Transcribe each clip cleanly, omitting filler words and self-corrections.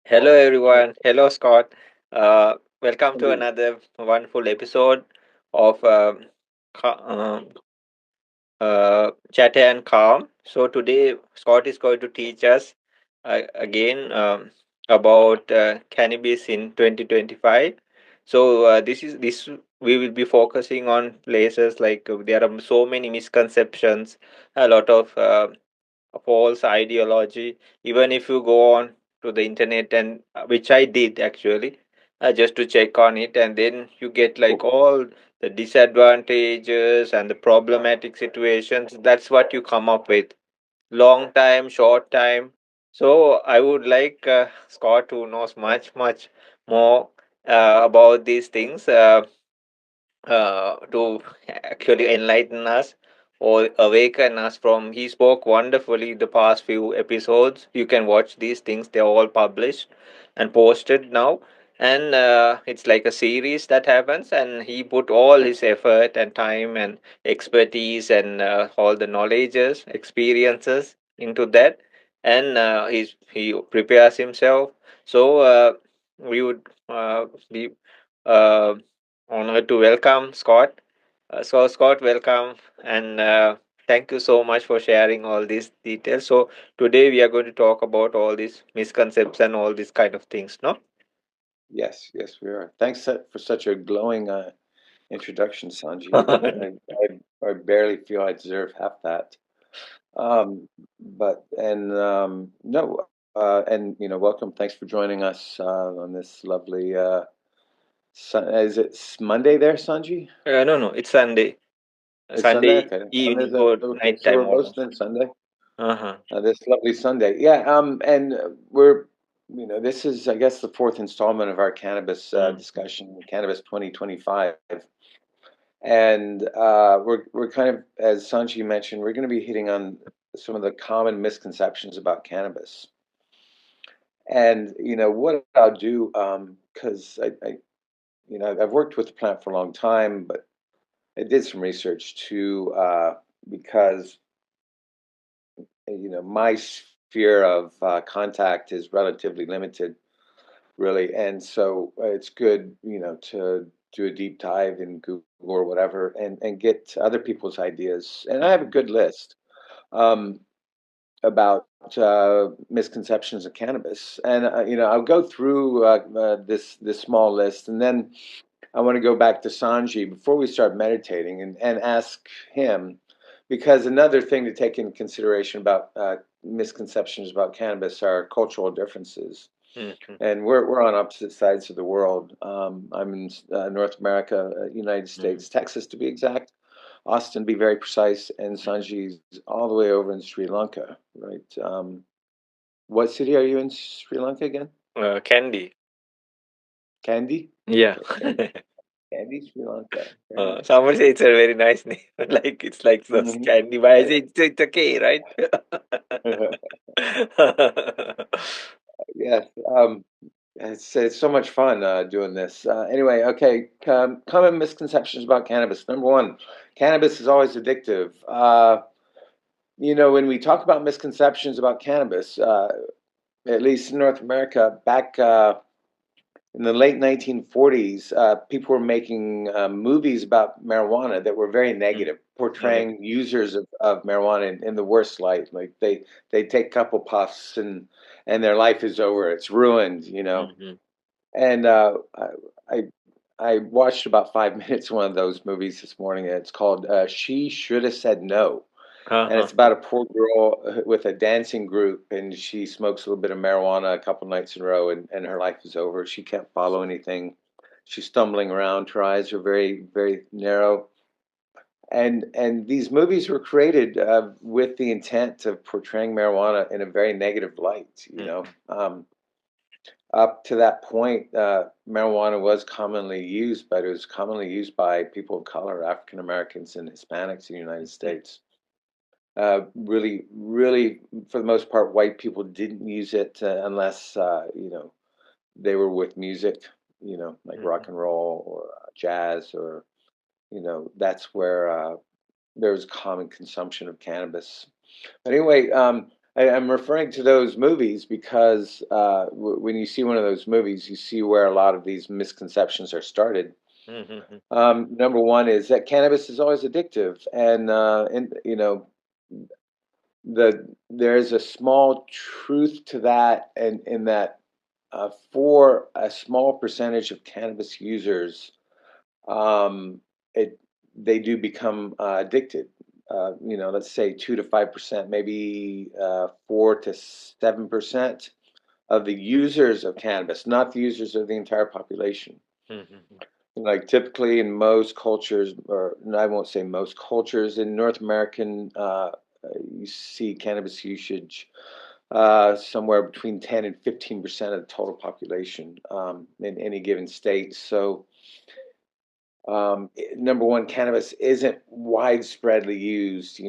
Hello, everyone. Hello, Scott. Welcome to Indeed. another wonderful episode of Ca- Chat and Calm. So, today, Scott is going to teach us again about cannabis in 2025. So, this we will be focusing on places like there are so many misconceptions, a lot of false ideology. Even if you go on to the internet, and which I did actually, just to check on it, and then you get like Cool. all the disadvantages and the problematic situations. That's what you come up with. Long time, short time. So I would like Scott, who knows much more about these things, to actually enlighten us or awaken us from. He spoke wonderfully the past few episodes. You can watch these things, they're all published and posted now. And it's like a series that happens, and he put all his effort and time and expertise and all the knowledges, experiences into that. And he prepares himself. So we would be uh, honored to welcome Scott. So, Scott, welcome, and thank you so much for sharing all these details. So, today we are going to talk about all these misconceptions, all these kind of things, no? Yes, yes, we are. Thanks for such a glowing introduction, Sanji. I barely feel I deserve half that. But and no, and welcome. Thanks for joining us on this lovely. Is it Monday there, Sanji? No, it's Sunday, It's Sunday. Sunday Okay, evening or okay. night So time we're both almost. in Sunday. Uh-huh. This lovely Sunday. Yeah. And we're this is I guess the fourth installment of our cannabis Mm-hmm. discussion, Cannabis 2025. And we're kind of, as Sanji mentioned, we're going to be hitting on some of the common misconceptions about cannabis. And what I'll do, because I've worked with the plant for a long time, but I did some research too, because my sphere of contact is relatively limited, really, and so it's good, to do a deep dive in Google or whatever, and get other people's ideas. And I have a good list um, about misconceptions of cannabis, and I'll go through this small list, and then I want to go back to Sanji before we start meditating and ask him, because another thing to take into consideration about misconceptions about cannabis are cultural differences. Mm-hmm. And we're on opposite sides of the world. I'm in North America, United Mm-hmm. States, Texas to be exact, Austin to be very precise, and Sanji's all the way over in Sri Lanka, right? What city are you in Sri Lanka again? Candy. Kandy? Yeah. Okay, Kandy, Sri Lanka. Very nice. Somebody say it's a very nice name. Like it's like the Hmm. candy, but I say it's okay, right? Yes. It's so much fun doing this. Anyway, okay. Common misconceptions about cannabis. Number one, cannabis is always addictive. When we talk about misconceptions about cannabis, at least in North America, back in the late 1940s, people were making movies about marijuana that were very Mm. negative, Yeah. portraying users of marijuana in the worst light. Like they take a couple puffs and their life is over. It's ruined. Mm-hmm. And I I watched about 5 minutes of one of those movies this morning. And it's called "She Should Have Said No." And Uh-huh. it's about a poor girl with a dancing group, and she smokes a little bit of marijuana a couple nights in a row, and her life is over. She can't follow anything. She's stumbling around. Her eyes are very, very narrow. And these movies were created with the intent of portraying marijuana in a very negative light. Mm-hmm. Up to that point, marijuana was commonly used, but it was commonly used by people of color, African Americans, and Hispanics in the United States. Really, really, for the most part, white people didn't use it unless they were with music, like Mm-hmm. rock and roll or jazz, or that's where there was common consumption of cannabis. But anyway, I'm referring to those movies because when you see one of those movies, you see where a lot of these misconceptions are started. Mm-hmm. Number one is that cannabis is always addictive, and there's a small truth to that, and in that for a small percentage of cannabis users, um, it they do become addicted. Let's say 2 to 5%, maybe 4 to 7% of the users of cannabis, not the users of the entire population. Mm-hmm. Like typically in most cultures, or I won't say most cultures, in North American, you see cannabis usage somewhere between 10 and 15% of the total population in any given state. So, number one, cannabis isn't widespreadly used.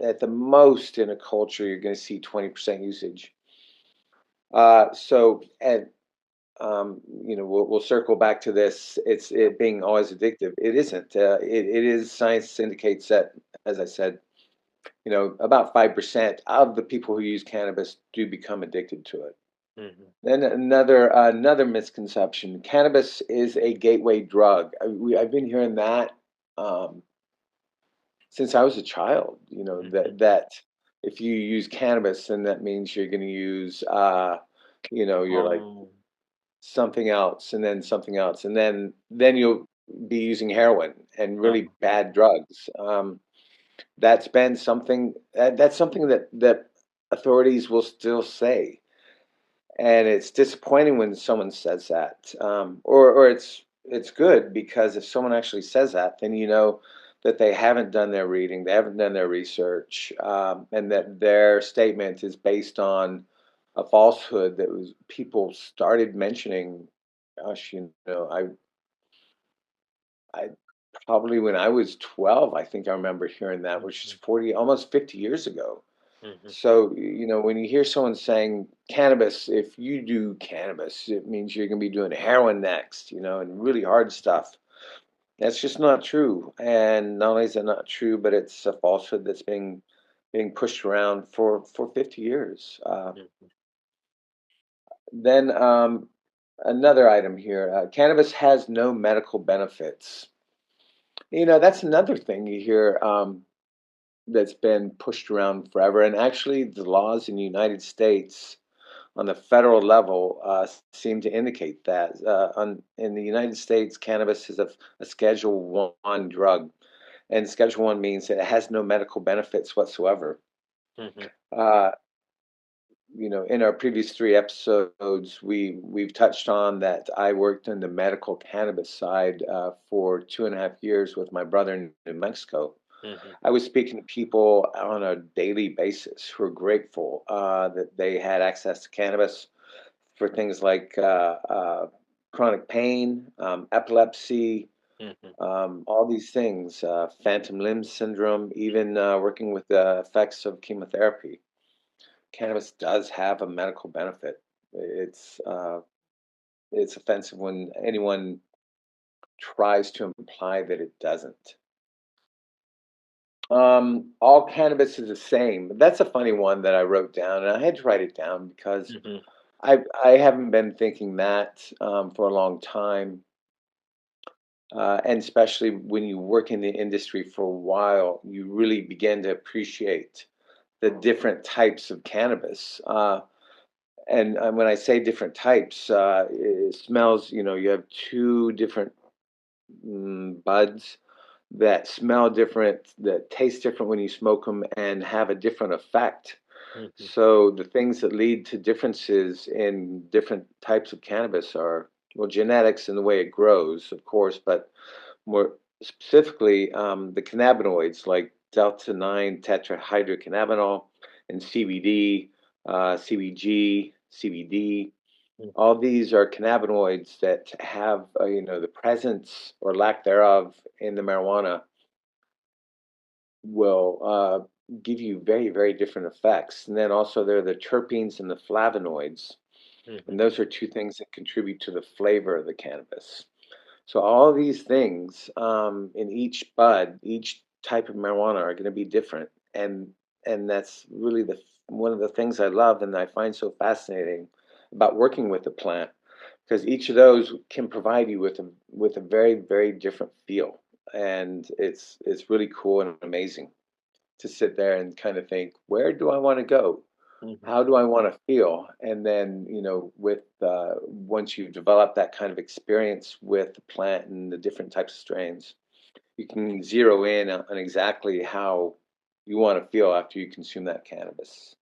At the most in a culture, you're going to see 20% usage. And we'll circle back to this. It's it being always addictive. It isn't. It is. Science indicates that, as I said, about 5% of the people who use cannabis do become addicted to it. Mm-hmm. Then another misconception: cannabis is a gateway drug. I've been hearing that um, since I was a child. Mm-hmm. That if you use cannabis, then that means you're going to use you're like Oh. something else, and then something else, and then you'll be using heroin and really Uh-huh. bad drugs. That's something that authorities will still say, and it's disappointing when someone says that, or it's good because if someone actually says that, then you know that they haven't done their reading, they haven't done their research, and that their statement is based on a falsehood that was people started mentioning. Gosh, I probably when I was 12, I think I remember hearing that, which is Mm-hmm. 40, almost 50 years ago. Mm-hmm. So, when you hear someone saying cannabis, if you do cannabis, it means you're going to be doing heroin next, and really hard stuff. That's just not true. And not only is it not true, but it's a falsehood that's being pushed around for 50 years. Mm-hmm. Then another item here, cannabis has no medical benefits. That's another thing you hear that's been pushed around forever. And actually, the laws in the United States on the federal level seem to indicate that. In the United States, cannabis is a Schedule One drug, and Schedule One means that it has no medical benefits whatsoever. Mm-hmm. Uh, in our previous three episodes, we've touched on that I worked on the medical cannabis side for 2.5 years with my brother in New Mexico. Mm-hmm. I was speaking to people on a daily basis who are grateful that they had access to cannabis for things like chronic pain, epilepsy, Mm-hmm. all these things, phantom limb syndrome, even working with the effects of chemotherapy. Cannabis does have a medical benefit. It's uh, it's offensive when anyone tries to imply that it doesn't. All cannabis is the same. That's a funny one that I wrote down, and I had to write it down because Mm-hmm. I haven't been thinking that for a long time, and especially when you work in the industry for a while, you really begin to appreciate the different types of cannabis. And when I say different types, it smells. You have two different buds that smell different, that taste different when you smoke them, and have a different effect. Mm-hmm. So the things that lead to differences in different types of cannabis are, well, genetics and the way it grows, of course, but more specifically, the cannabinoids like delta 9 tetrahydrocannabinol and CBD, CBG, CBD. Mm-hmm. All these are cannabinoids that have, the presence or lack thereof in the marijuana will give you very, very different effects. And then also there are the terpenes and the flavonoids, Mm-hmm. and those are two things that contribute to the flavor of the cannabis. So all these things in each bud, each type of marijuana are going to be different, and and that's really the one of the things I love and I find so fascinating about working with the plant, because each of those can provide you with a very, very different feel, and it's really cool and amazing to sit there and kind of think, where do I want to go? Mhm. How do I want to feel? And then, with once you've developed that kind of experience with the plant and the different types of strains, you can zero in on exactly how you want to feel after you consume that cannabis.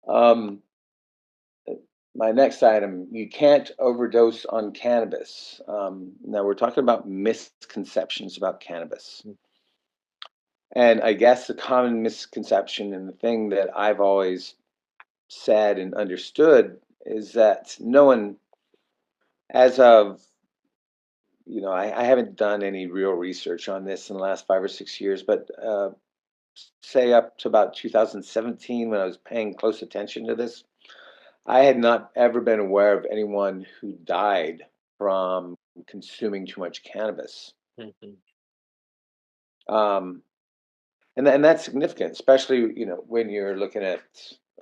Um, my next item, you can't overdose on cannabis. Now we're talking about misconceptions about cannabis. And I guess the common misconception and the thing that I've always said and understood is that no one, as of, I haven't done any real research on this in the last 5 or 6 years, but say up to about 2017 when I was paying close attention to this, I had not ever been aware of anyone who died from consuming too much cannabis. Mhm. Um, and that's significant, especially when you're looking at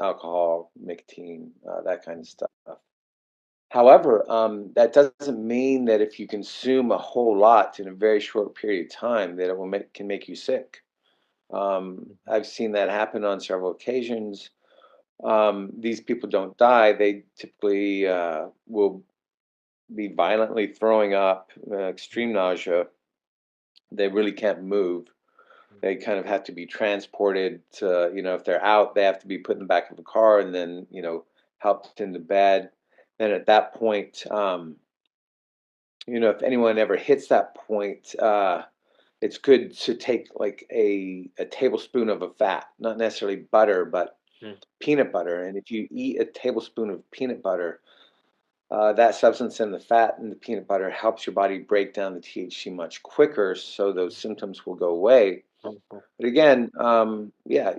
alcohol, nicotine, that kind of stuff. However, that doesn't mean that if you consume a whole lot in a very short period of time, that it can make you sick. Mhm. I've seen that happen on several occasions. These people don't die; they typically will be violently throwing up, extreme nausea. They really can't move. They kind of have to be transported to, if they're out, they have to be put in the back of a car and then, helped into bed. And at that point, if anyone ever hits that point, it's good to take like a tablespoon of a fat, not necessarily butter, but Mhm. peanut butter. And if you eat a tablespoon of peanut butter, that substance in the fat and the peanut butter helps your body break down the THC much quicker, so those symptoms will go away. Mhm. But again, yeah,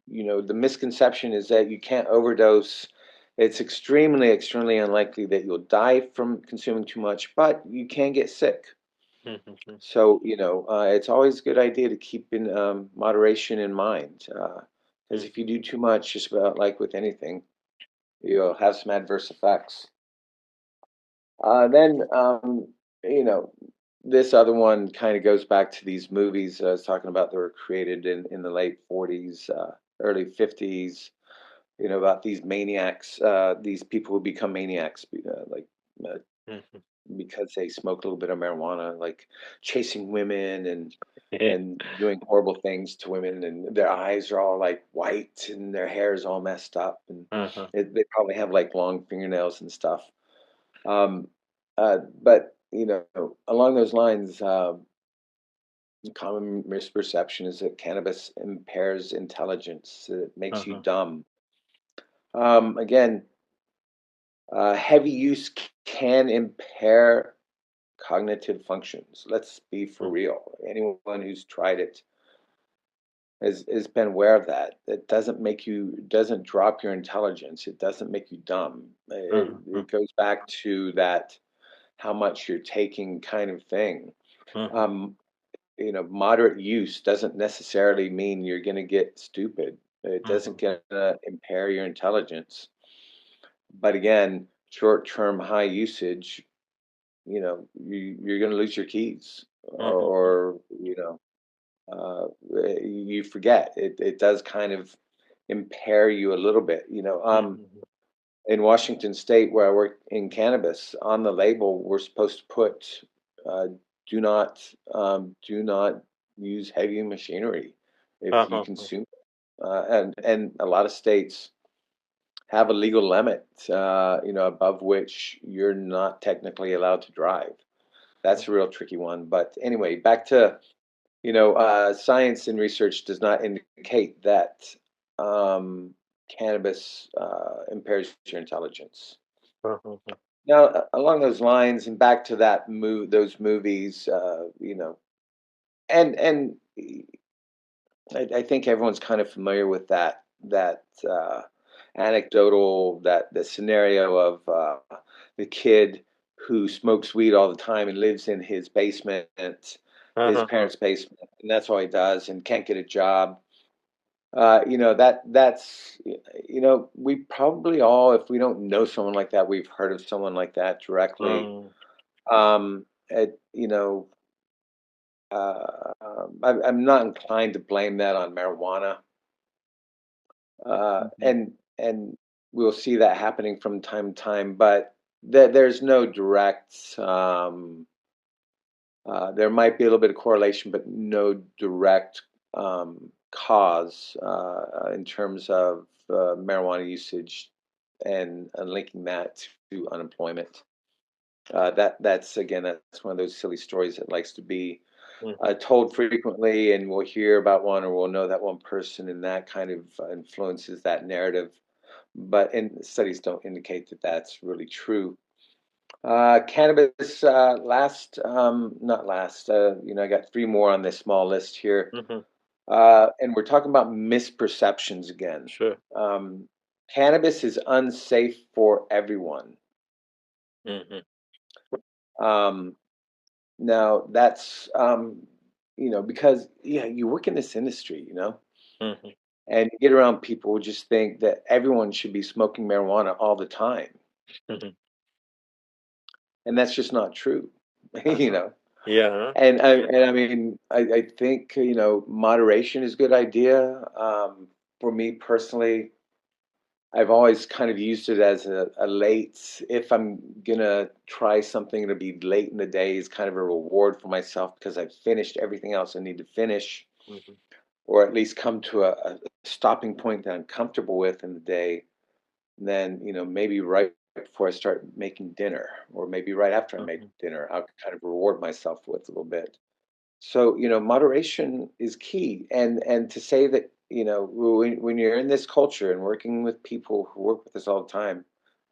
the misconception is that you can't overdose. It's extremely, extremely unlikely that you'll die from consuming too much, but you can get sick. Mhm. So, it's always a good idea to keep in moderation in mind. Because if you do too much, just about like with anything, you'll have some adverse effects. Then, you know, this other one kind of goes back to these movies I was talking about that were created in the late 40s, early 50s, about these maniacs, these people who become maniacs, uh, Mhm. because they smoke a little bit of marijuana, like chasing women and Yeah. doing horrible things to women, and their eyes are all like white and their hair is all messed up, and Uh-huh. they probably have like long fingernails and stuff. Um, but along those lines, common misperception is that cannabis impairs intelligence. It makes you Uh-huh. dumb. Again, heavy use can impair cognitive functions. Let's be for Mhm. real. Anyone who's tried it has been aware of that. It doesn't make you, doesn't drop your intelligence. It doesn't make you dumb. Uh-huh. It goes back to that how much you're taking kind of thing. Uh-huh. Um, moderate use doesn't necessarily mean you're going to get stupid. It doesn't Uh-huh. get impair your intelligence. But again, short-term high usage, you're going to lose your keys, Uh-huh. or uh, you forget. It does kind of impair you a little bit. Mhm. In Washington State, where I work in cannabis, on the label, we're supposed to put, uh, do not use heavy machinery if you Uh-huh. consume. And a lot of states have a legal limit, above which you're not technically allowed to drive. That's a real tricky one. But anyway, back to, science and research does not indicate that um, cannabis impairs your intelligence. Uh-huh. Now, along those lines, and back to those movies, and I think everyone's kind of familiar with that anecdotal that the scenario of the kid who smokes weed all the time and lives in his basement, his Uh-huh. parents' basement, and that's all he does, and can't get a job. that's we probably all, if we don't know someone like that, we've heard of someone like that directly. Mm, It, I'm not inclined to blame that on marijuana, mhm, and we'll see that happening from time to time, but there's no direct. There might be a little bit of correlation, but no direct cause in terms of marijuana usage and linking that to unemployment. That's again, that's one of those silly stories that likes to be mhm, told frequently, and we'll hear about one or we'll know that one person, and that kind of influences that narrative. But and studies don't indicate that that's really true. Cannabis, not last, I got three more on this small list here. mhm. And we're talking about misperceptions again. Sure. Um, Cannabis is unsafe for everyone. Mhm, Um, Now that's, because, yeah, you work in this industry, mhm, and you get around people who just think that everyone should be smoking marijuana all the time. mhm. And that's just not true, you Uh-huh. know. Yeah. And I mean, I think, moderation is a good idea. For me personally, I've always kind of used it as a late, if I'm gonna try something to be late in the day, is kind of a reward for myself because I've finished everything else I need to finish, Mhm, or at least come to a stopping point that I'm comfortable with in the day. Then, maybe right before I start making dinner, or maybe right after I make mhm, dinner, I'll kind of reward myself with a little bit. So, moderation is key. And to say that, when you're in this culture and working with people who work with us all the time,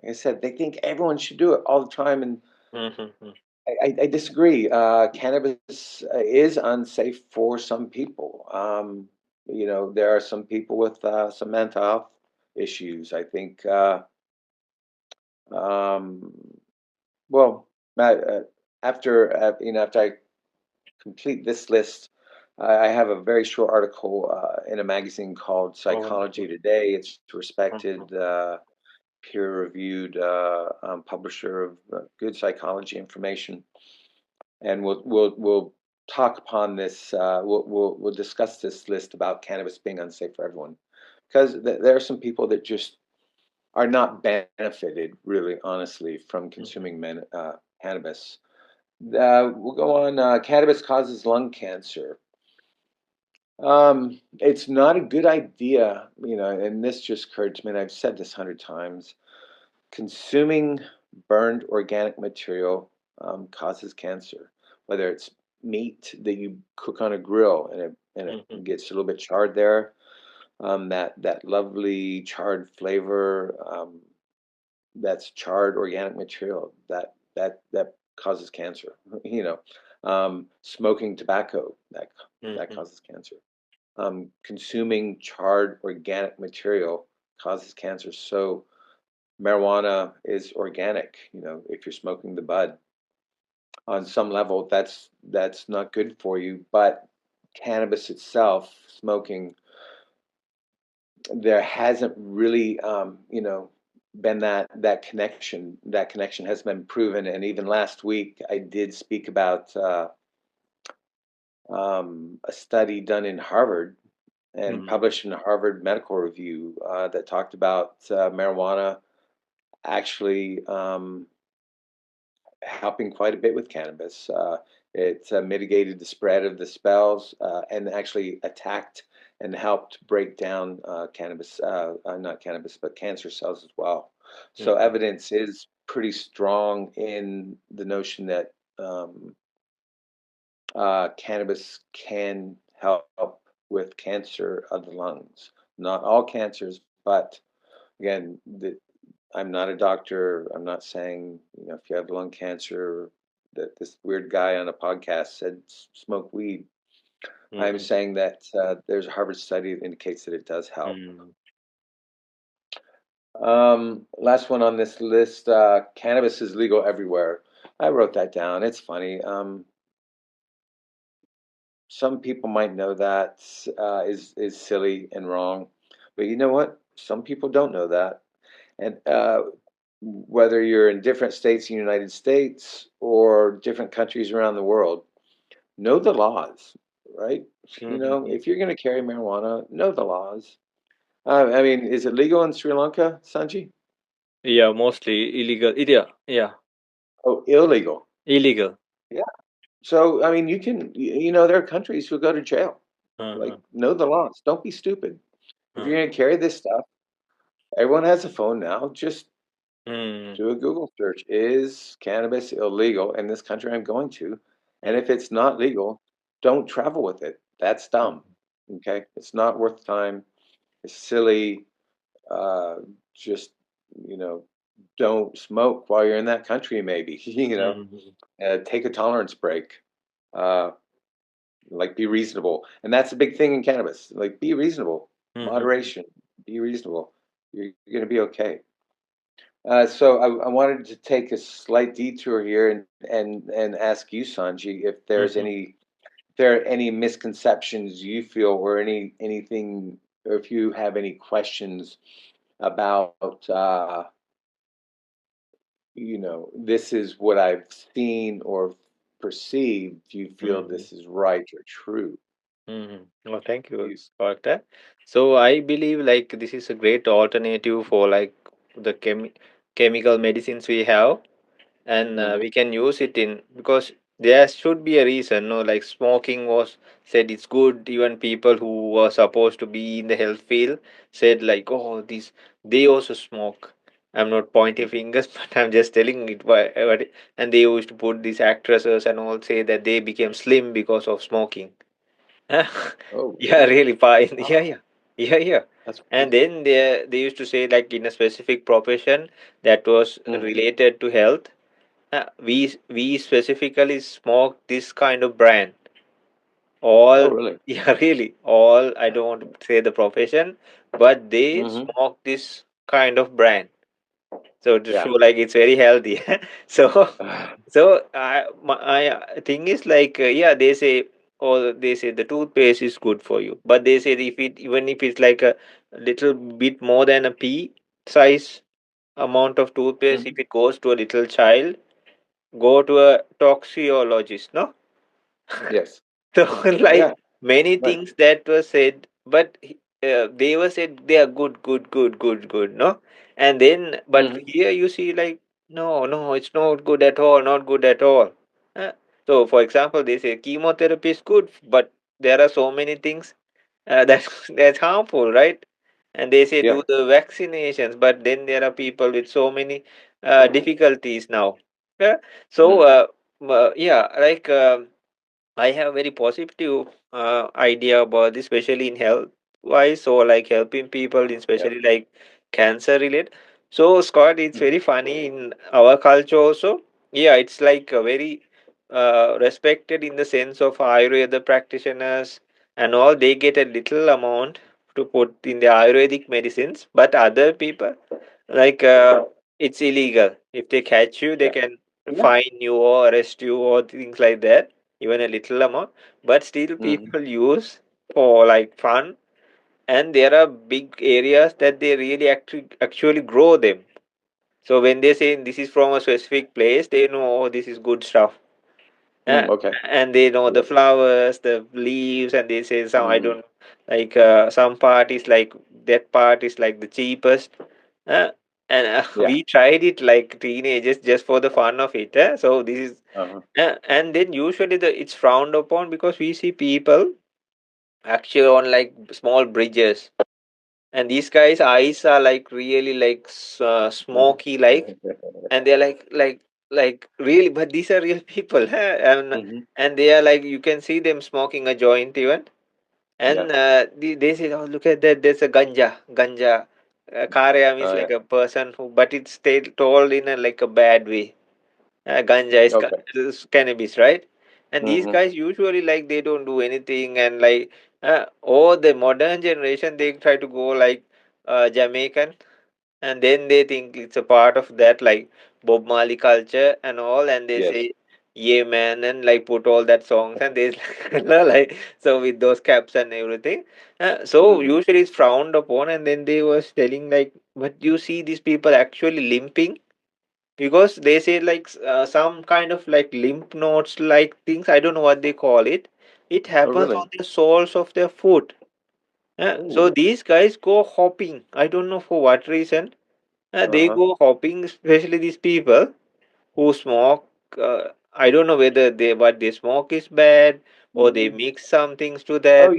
like I said, they think everyone should do it all the time. And mhm, mhm, I disagree. Cannabis is unsafe for some people. There are some people with some mental health issues. I think, um, well, after, after I complete this list, I have a very short article in a magazine called Oh, Psychology wonderful. Today. It's a Mhm, respected, peer-reviewed publisher of good psychology information, and we'll talk upon this. We'll discuss this list about cannabis being unsafe for everyone, because there are some people that just are not benefited, really, honestly, from mhm, consuming cannabis. We'll go on. Cannabis causes lung cancer. It's not a good idea, and this just occurred to me, and I've said this 100 times. Consuming burned organic material causes cancer, whether it's meat that you cook on a grill and it mhm, gets a little bit charred there, that lovely charred flavor, that's charred organic material that causes cancer. Smoking tobacco that mhm, causes cancer. Consuming charred organic material causes cancer. So marijuana is organic. If you're smoking the bud, on some level, that's not good for you. But cannabis itself, smoking, there hasn't really, been that connection. That connection has been proven. And even last week, I did speak about a study done in Harvard and mhm, published in the Harvard Medical Review that talked about marijuana actually helping quite a bit with cannabis. It mitigated the spread of the spells and actually attacked and helped break down not cannabis, but cancer cells as well. So mhm, evidence is pretty strong in the notion that cannabis can help with cancer of the lungs. Not all cancers, but again, I'm not a doctor. I'm not saying, if you have lung cancer, that this weird guy on a podcast said smoke weed. I'm mhm, saying that there's a Harvard study that indicates that it does help. mhm, Last one on this list, cannabis is legal everywhere. I wrote that down. It's funny. some people might know that is silly and wrong, but you know what? Some people don't know that, and whether you're in different states in the United States or different countries around the world, know the laws, right? You know, Mm-hmm. if you're going to carry marijuana, know the laws. I mean, is it legal in Sri Lanka, Sanji? Yeah, mostly illegal. Yeah, yeah, Oh, illegal. illegal. Yeah. So, I mean, you can, you know, there are countries who go to jail. Like, Uh-huh. know the laws. Don't be stupid. If you're Uh-huh. going to carry this stuff, everyone has a phone now. Just Mm-hmm. do a Google search. Is cannabis illegal in this country I'm going to? And if it's not legal, don't travel with it. That's dumb. Okay? It's not worth time. It's silly. Uh, just, you know, don't smoke while you're in that country, maybe. You know, Mm-hmm. take a tolerance break. Uh, like, be reasonable. And that's a big thing in cannabis. Like, be reasonable, Mm-hmm. moderation, be reasonable. You're going to be okay. So I wanted to take a slight detour here and ask you, Sanji, if there's Mm-hmm. any if there are any misconceptions you feel or anything, or if you have any questions about you know, this is what I've seen or perceived. Do you feel Mm-hmm. this is right or true? Mm-hmm. Oh, thank you, You, Scott. So I believe like this is a great alternative for like the chemical medicines we have, and hmm we can use it in because there should be a reason. No, like smoking was said it's good. Even people who were supposed to be in the health field said like, oh, this they also smoke. I'm not pointing fingers, but I'm just telling it. And they used to put these actresses and all say that they became slim because of smoking. Oh, Yeah, really? really fine. Wow, Yeah, yeah, yeah, yeah. that's And crazy. then they used to say like in a specific profession that was hmm related to health, we specifically smoke this kind of brand. Oh, All really? yeah, really. All I don't want to say the profession, but they hmm smoke this kind of brand. So to Yeah. show like it's very healthy. So my thing is like yeah, they say or they say the toothpaste is good for you, but they say if it even if it's like a little bit more than a pea size amount of toothpaste, if hmm it goes to a little child, go to a toxicologist, no? Yes. So Yeah. like many Right. things that were said, but they were said they are good, good, good, good, good, no? And then, but hmm here you see like no, no, it's not good at all, not good at all. Uh, so for example, they say chemotherapy is good, but there are so many things that's harmful, right? And they say do Yeah. the vaccinations, but then there are people with so many difficulties now. Yeah. So Mm. yeah, like. I have very positive idea about this, especially in health wise, so like helping people, Yeah. especially like cancer related. So Scott, it's hmm very funny in our culture also. Yeah, it's like a very respected in the sense of Ayurveda practitioners and all. They get a little amount to put in the Ayurvedic medicines, but other people like it's illegal. If they catch you, they Yeah. can Yeah. fine you or arrest you or things like that, even a little amount, but still hmm people use for like fun, and there are big areas that they really actually grow them. So when they say this is from a specific place, they know, oh, this is good stuff. uh, Okay. and they know the Yeah. flowers, the leaves, and they say some I hmm don't like some part is like that part is like the cheapest. uh, and Yeah. we tried it like teenagers just for the fun of it. So this is Uh-huh. and then usually it's frowned upon because we see people actually on like small bridges, and these guys' eyes are like really like smoky like, and they're like really, but these are real people, huh? hmm And they are like you can see them smoking a joint even, Yeah. and they say, oh look at that, there's a ganja. Karya means Oh, like yeah. a person who, but it's told in a like a bad way. Ganja is Okay. is cannabis, right? And these hmm guys usually like they don't do anything, and like or the modern generation they try to go like Jamaican, and then they think it's a part of that like Bob Marley culture and all, and they say Yes. yeah man, and like put all that songs and there's like so with those caps and everything. So Hmm. usually it's frowned upon, and then they was telling like, but you see these people actually limping because they say like some kind of like lymph nodes like things. I don't know what they call it. It Oh, happens really? on the soles of their foot. So Ooh. these guys go hopping. I don't know for what reason. They Uh-huh. go hopping, especially these people who smoke. I don't know whether they what they smoke is bad or they Hmm. mix some things to Oh, that.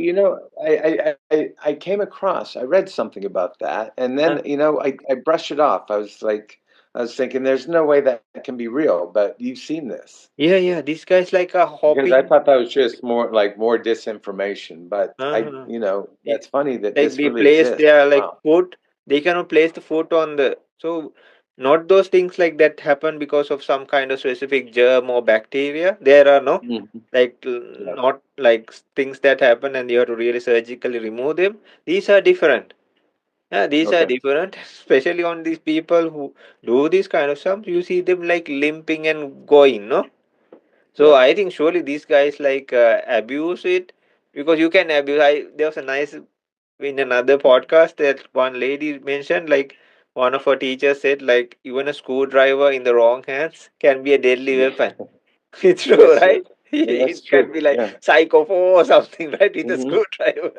I came across, I read something about that, and Uh, then, I brushed it off. I was thinking, there's no way that can be real, but you've seen this. yeah, yeah. These guys like are Because I hopping. thought that was just more disinformation, but Uh, that's funny that like this they really place exists. their like Wow. foot, they cannot place the foot on the, so not those things like that happen because of some kind of specific germ or bacteria. There are no Hmm. like Yeah. not like things that happen and you have to really surgically remove them. These are different. Yeah, these are Okay. different, especially on these people who do this kind of stuff. You see them like limping and going, no? So Yeah. I think surely these guys like abuse it because you can abuse. I there was a nice in another podcast that one lady mentioned like one of her teachers said like even a screwdriver in the wrong hands can be a deadly Yeah. weapon. It's true, Yes. Yes. right? Yeah, that's It can true. be like Yeah. psycho 4 or something, right? With a Hmm. screwdriver.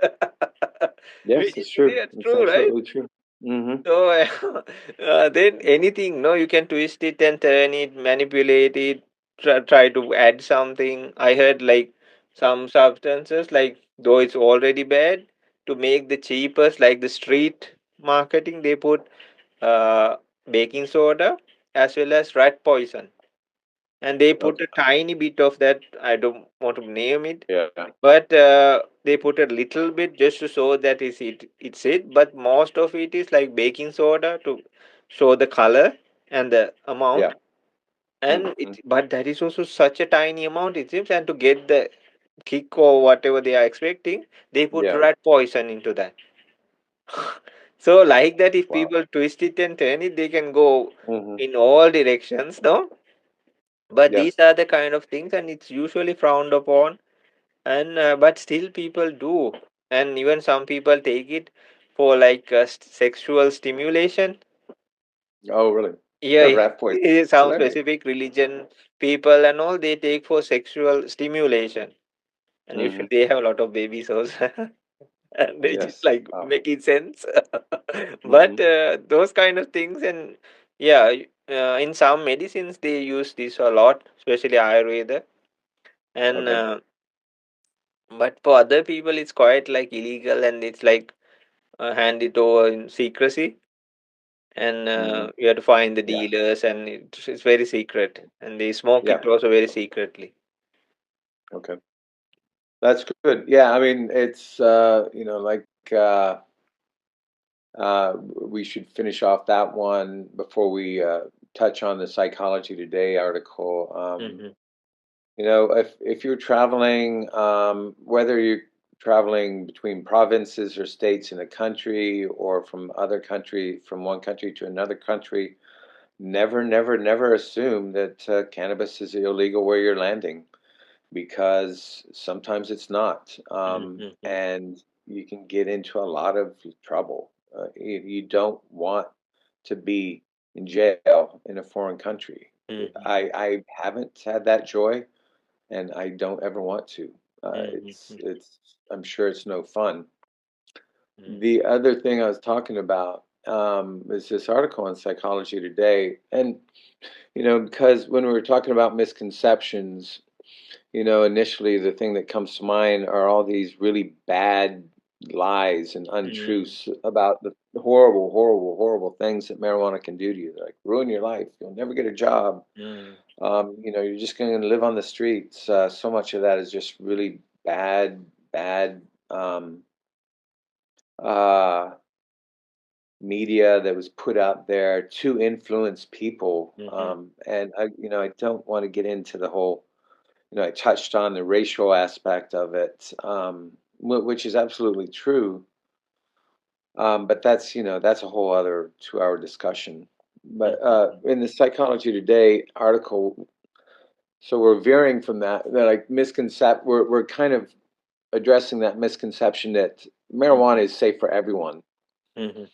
Yes, Which it's is true. yeah, it's It's true, right? absolutely true. Hmm. So then anything, no, you can twist it and turn it, manipulate it, try to add something. I heard like some substances, like though it's already bad, to make the cheapest, like the street marketing, they put baking soda as well as rat poison, and they put Okay. a tiny bit of that. I don't want to name it, Yeah. but they put a little bit just to show that is it's it, but most of it is like baking soda to show the color and the Yeah. amount, and Hmm. it but that is also such a tiny amount it seems, and to get the kick or whatever they are expecting, they put Yeah. rat poison into that. So like that, if Wow. people twist it and turn it, they can go Hmm. in all directions, no? But Yes. these are the kind of things, and it's usually frowned upon, and but still people do, and even some people take it for like sexual stimulation. Oh, really? Yeah, Rat poison. some Right. specific religion people and all, they take for sexual stimulation, and Hmm. usually they have a lot of babies also. And they just Yes. like Wow. making sense. Hmm. But those kind of things, and yeah, in some medicines they use this a lot, especially ayurveda, and Okay. but for other people it's quite like illegal, and it's like hand it over in secrecy, and Hmm. you have to find the Yeah. dealers, and it's very secret, and they smoke Yeah. it also very secretly. Okay. That's good. Yeah. I mean, it's like we should finish off that one before we touch on the Psychology Today article. Hmm. If you're traveling, whether you're traveling between provinces or states in a country or from one country to another country, never assume that cannabis is illegal where you're landing, because sometimes it's not, Hmm. and you can get into a lot of trouble. You don't want to be in jail in a foreign country. Hmm. I haven't had that joy, and I don't ever want to. Hmm. I'm sure it's no fun. Hmm. The other thing I was talking about is this article on Psychology Today, and because when we were talking about misconceptions, initially the thing that comes to mind are all these really bad lies and Hmm. untruths about the horrible, horrible, horrible things that marijuana can do to you, like ruin your life. You'll never get a job. Hmm. You're just going to live on the streets. So much of that is just really bad, bad uh, media that was put out there to influence people. Hmm. And I don't want to get into the whole. I touched on the racial aspect of it, which is absolutely true. But that's a whole other 2-hour discussion. But Hmm. in the Psychology Today article, So we're veering from that like misconcept. We're kind of addressing that misconception that marijuana is safe for everyone, Mhm.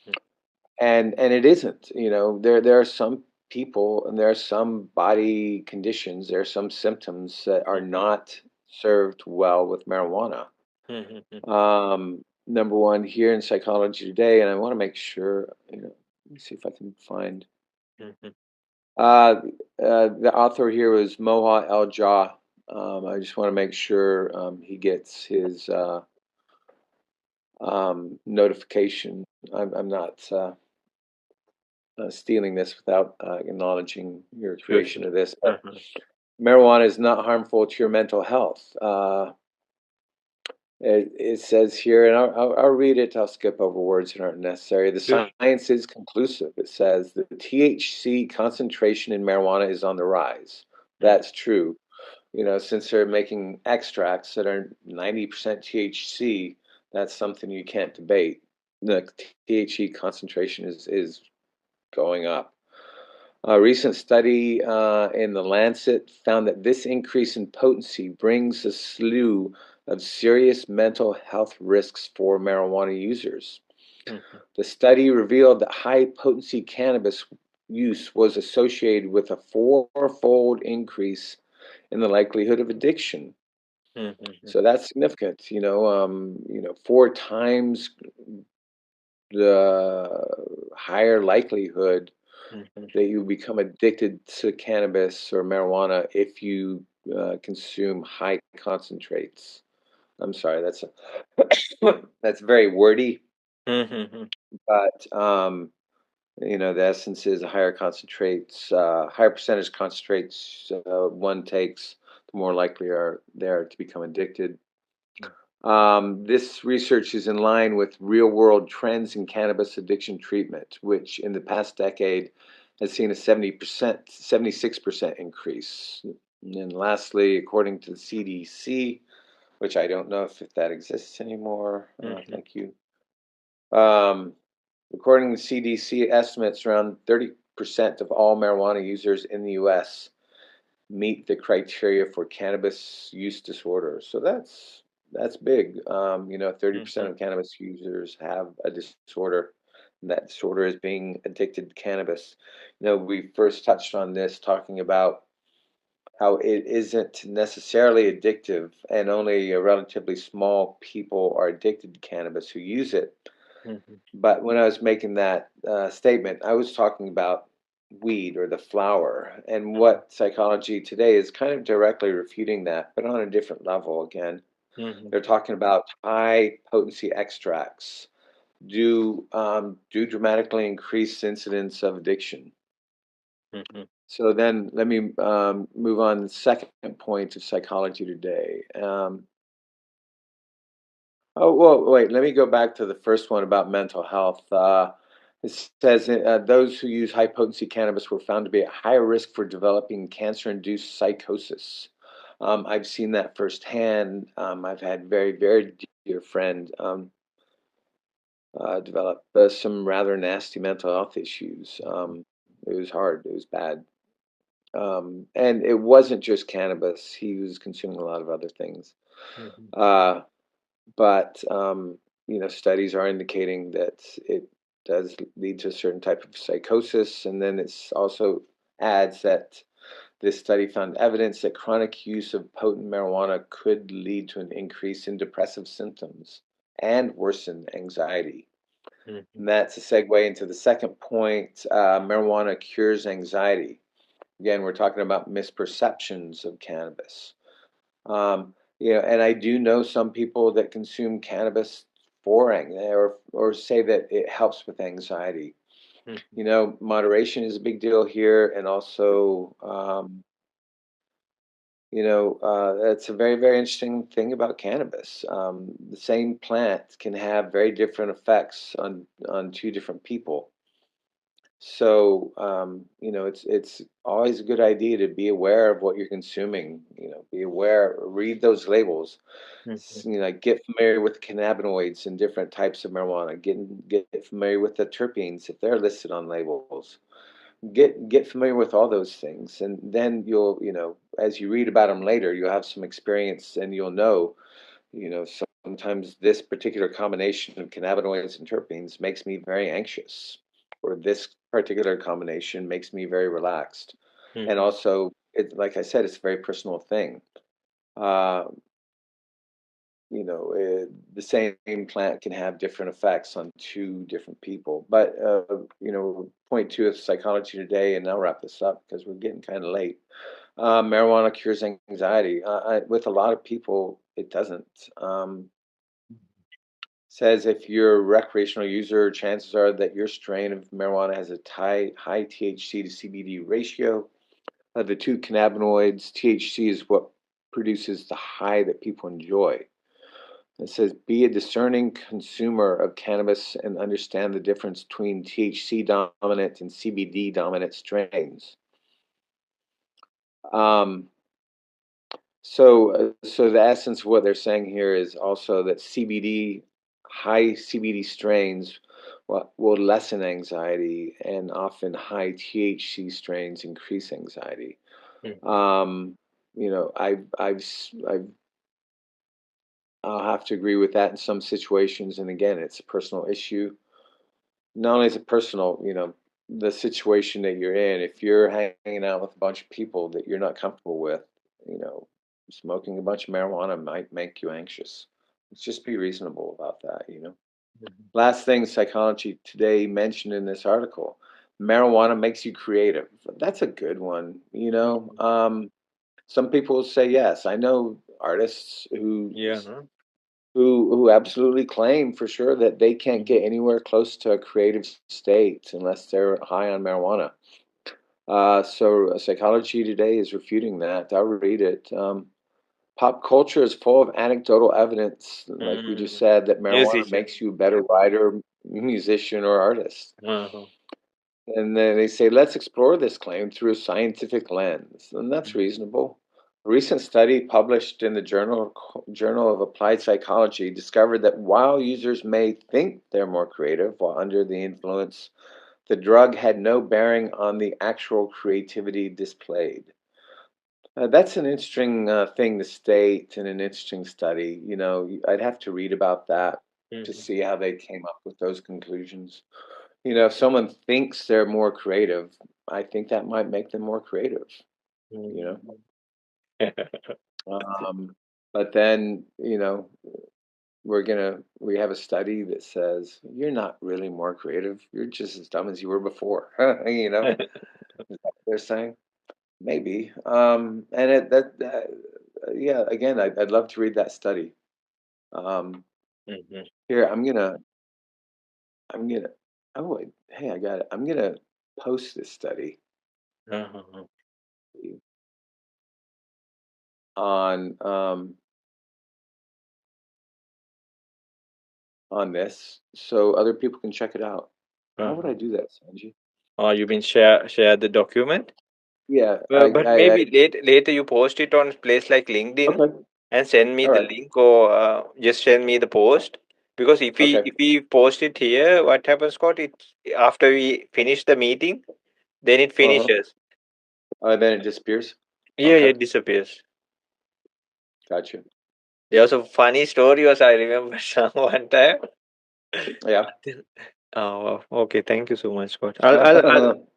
and it isn't. There are some people and there are some body conditions, there are some symptoms that are Mhm. not served well with marijuana. Mhm. Number one here in Psychology Today, and I want to make sure, let me see if I can find. Mhm. Uh, the author here was Moha El Jah. I just want to make sure he gets his notification. I'm not stealing this without acknowledging your Sure, creation sure. of this, but Uh-huh. marijuana is not harmful to your mental health. It says here, and I'll read it. I'll skip over words that aren't necessary. The Sure. science is conclusive. It says the THC concentration in marijuana is on the rise. Mm. That's true. Since they're making extracts that are 90% THC, that's something you can't debate. The THC concentration is going up. A recent study in The Lancet found that this increase in potency brings a slew of serious mental health risks for marijuana users. Mhm. The study revealed that high potency cannabis use was associated with a fourfold increase in the likelihood of addiction. Mhm. So that's significant. Four times the higher likelihood Mhm. that you become addicted to cannabis or marijuana if you consume high concentrates. I'm sorry, that's very wordy, Mhm. but the essence is higher percentage concentrates one takes, the more likely are they to become addicted. This research is in line with real world trends in cannabis addiction treatment, which in the past decade has seen a 70%, 76% increase. And lastly, according to the CDC, which I don't know if that exists anymore, Mhm. thank you. Um, According to CDC estimates, around 30% of all marijuana users in the US meet the criteria for cannabis use disorder. So that's big. 30% Mhm. of cannabis users have a disorder. And that disorder is being addicted to cannabis. We first touched on this talking about how it isn't necessarily addictive and only a relatively small people are addicted to cannabis who use it. Mhm. But when I was making that statement, I was talking about weed or the flower. And Mhm. what Psychology Today is kind of directly refuting that, but on a different level again. Mhm. They're talking about high potency extracts do dramatically increase incidence of addiction. Mhm. So then let me move on to the second point of Psychology Today. Oh, well, wait, let me go back to the first one about mental health. It says those who use high potency cannabis were found to be at higher risk for developing cancer induced psychosis. I've seen that firsthand. I've had very, very dear friend develop some rather nasty mental health issues. It was hard, it was bad. And it wasn't just cannabis, he was consuming a lot of other things. Mhm. Uh, but studies are indicating that it does lead to a certain type of psychosis, and then it's also adds that this study found evidence that chronic use of potent marijuana could lead to an increase in depressive symptoms and worsen anxiety. Mhm. And that's a segue into the second point. Marijuana cures anxiety. Again, we're talking about misperceptions of cannabis. And I do know some people that consume cannabis for anxiety or say that it helps with anxiety. Mhm. Moderation is a big deal here, and also, that's a very, very interesting thing about cannabis. The same plant can have very different effects on two different people. So, it's always a good idea to be aware of what you're consuming. Be aware, read those labels. Mhm. Like get familiar with cannabinoids and different types of marijuana. Get familiar with the terpenes if they're listed on labels. get familiar with all those things, and then you'll, as you read about them later, you'll have some experience, and you'll know, sometimes this particular combination of cannabinoids and terpenes makes me very anxious, or this particular combination makes me very relaxed. And Mhm. also, like I said, it's a very personal thing. Uh, the same plant can have different effects on two different people. But, point two of psychology today, and I'll wrap this up because we're getting kind of late. Marijuana cures anxiety. With a lot of people, it doesn't. Says if you're a recreational user, chances are that your strain of marijuana has a high THC to CBD ratio. Of the two cannabinoids, THC is what produces the high that people enjoy. It says, be a discerning consumer of cannabis and understand the difference between THC dominant and CBD dominant strains. Um, so the essence of what they're saying here is also that high CBD strains will lessen anxiety, and often high THC strains increase anxiety. Mhm. Um, I'll have to agree with that in some situations, and again, it's a personal issue. Not only is it personal, the situation that you're in, if you're hanging out with a bunch of people that you're not comfortable with, you know, smoking a bunch of marijuana might make you anxious. Let's just be reasonable about that. Mhm. Last thing Psychology Today mentioned in this article, marijuana makes you creative. That's a good one. Mhm. Some people say yes. I know artists who Yeah. Huh? who absolutely claim for sure that they can't Mhm. get anywhere close to a creative state unless they're high on marijuana. So Psychology Today is refuting that. I'll read it. Pop culture is full of anecdotal evidence, like we just Mm. said, that marijuana Musician. makes you a better writer, musician, or artist. Uh-huh. And then they say, let's explore this claim through a scientific lens. And that's Mhm. reasonable. A recent study published in the Journal of Applied Psychology discovered that while users may think they're more creative while under the influence, the drug had no bearing on the actual creativity displayed. That's an interesting thing to state in an interesting study. I'd have to read about that to Mhm. see how they came up with those conclusions. If someone thinks they're more creative, I think that might make them more creative, you know. Mhm. Um, but then, we have a study that says you're not really more creative. You're just as dumb as you were before. Is that what they're saying? Maybe. And yeah, again, I'd love to read that study. Um, Mhm. here, I'm gonna, oh, hey, I got it. I'm gonna post this study Uh-huh. on, on this so other people can check it out. How would Uh-huh. I do that, Sanji? Or you been share the document? Yeah, But I maybe later you post it on place like LinkedIn okay, and send me all the right, link, or just send me the post, because okay, if we post it here, what happens, Scott? It after we finish the meeting, then it uh-huh. finishes. Then it disappears. Yeah, Okay, it disappears. gotcha. There was a funny story. Was I remember some one time. Yeah. Oh, wow. Okay. Thank you so much, Scott. I'll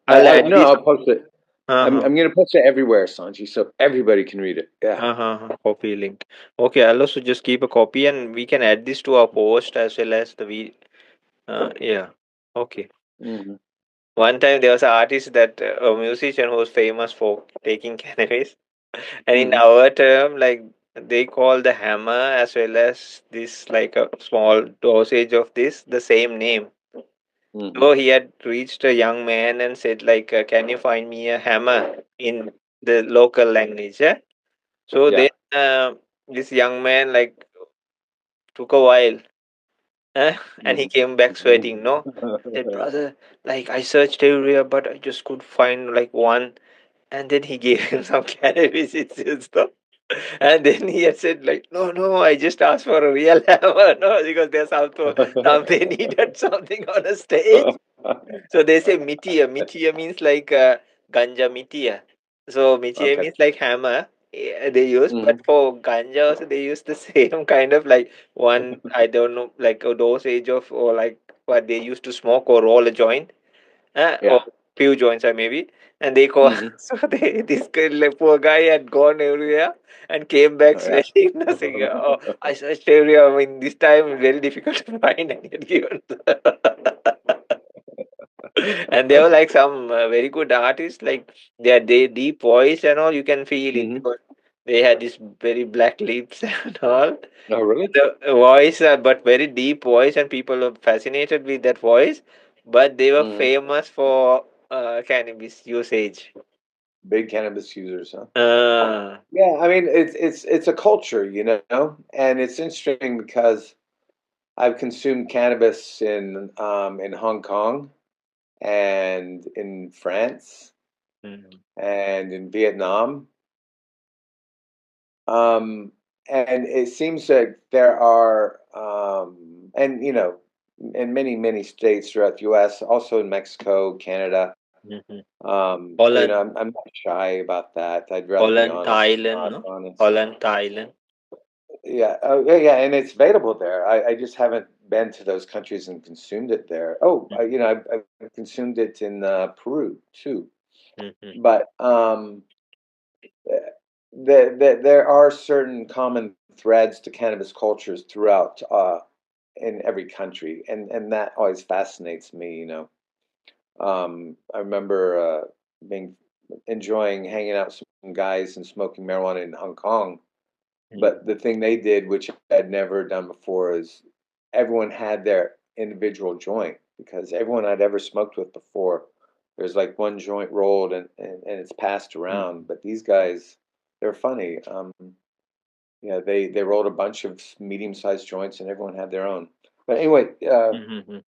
I'll add no, this. I'll post it. Uh-huh. I'm gonna post it everywhere, Sanji, so everybody can read it. Yeah. Uh-huh. Copy link. Okay, I'll also just keep a copy and we can add this to our post as well as the yeah. Okay. Hmm. One time there was an artist that a musician who was famous for taking cannabis, and in Hmm. our term, like they call the hammer as well as this like a small dosage of this the same name. Hmm. So he had reached a young man and said like, "Can you find me a hammer in the local language?" Yeah? So then Yeah. this young man like took a while, and he Hmm. came back sweating. No, said, brother, like I searched everywhere, but I just could find like one. And then he gave him some cannabis instead stuff. And then he had said like, no, no, I just asked for a real hammer, no, because there's also some they needed something on a stage. So they say mitia. Mitia means like ganja mitia. So mitia Okay. means like hammer they use, but Hmm. for ganja also they use the same kind of like one, I don't know, like a dosage of, or like what they used to smoke or roll a joint, or Yeah. few joints or maybe, and they call. Hmm. So they this guy, like, poor guy had gone everywhere and came back Oh, yeah. sweating, nothing. Oh, I searched everywhere. I mean, this time very difficult to find and get given. And they were like some very good artists, like they deep voice and all. You can feel it Hmm. because they had this very black lips and all. Oh, really? The voice, but very deep voice, and people were fascinated with that voice. But they were Hmm. famous for cannabis usage. Big cannabis users, huh? Uh, Yeah, I mean it's a culture, and it's interesting because I've consumed cannabis in Hong Kong and in France mm, and in Vietnam. Um, and it seems that there are, and in many, many states throughout the US, also in Mexico, Canada. mhm. So, Holland, I'm not shy about that. I'd rather be Holland, honest than Thailand, not no? honest. Holland, Thailand. Yeah, oh, yeah, yeah, and it's available there. I just haven't been to those countries and consumed it there. Oh, Mhm, I've consumed it in Peru too. mhm, But there are certain common threads to cannabis cultures throughout in every country, and that always fascinates me. I remember being enjoying hanging out with some guys and smoking marijuana in Hong Kong. mhm, But the thing they did, which I'd never done before, is everyone had their individual joint because everyone I'd ever smoked with before, there's like one joint rolled and it's passed around. mhm, But these guys, they're funny. Yeah, they rolled a bunch of medium-sized joints and everyone had their own. But anyway, mhm.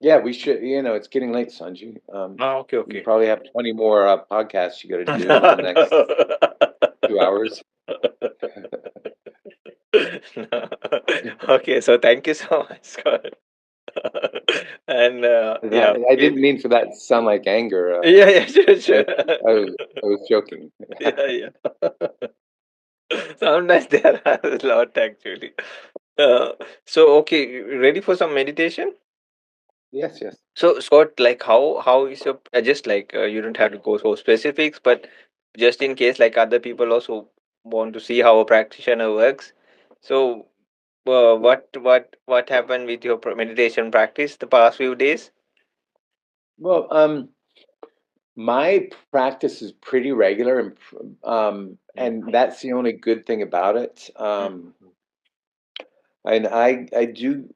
yeah, we should. It's getting late, Sanji. Ah, okay, You okay. probably have 20 more podcasts you got to do in the next 2 hours. No. Okay, so thank you so much, Scott. And yeah, I didn't mean for that to sound like anger. yeah, yeah, sure, I, sure. I was joking. Yeah, yeah. Sometimes there are a lot actually. Uh, so okay, you ready for some meditation? Yes, yes. So Scott, like how is your just like you don't have to go so specifics, but just in case like other people also want to see how a practitioner works. So what happened with your meditation practice the past few days? Well, my practice is pretty regular, and that's the only good thing about it. Mm-hmm. And I do,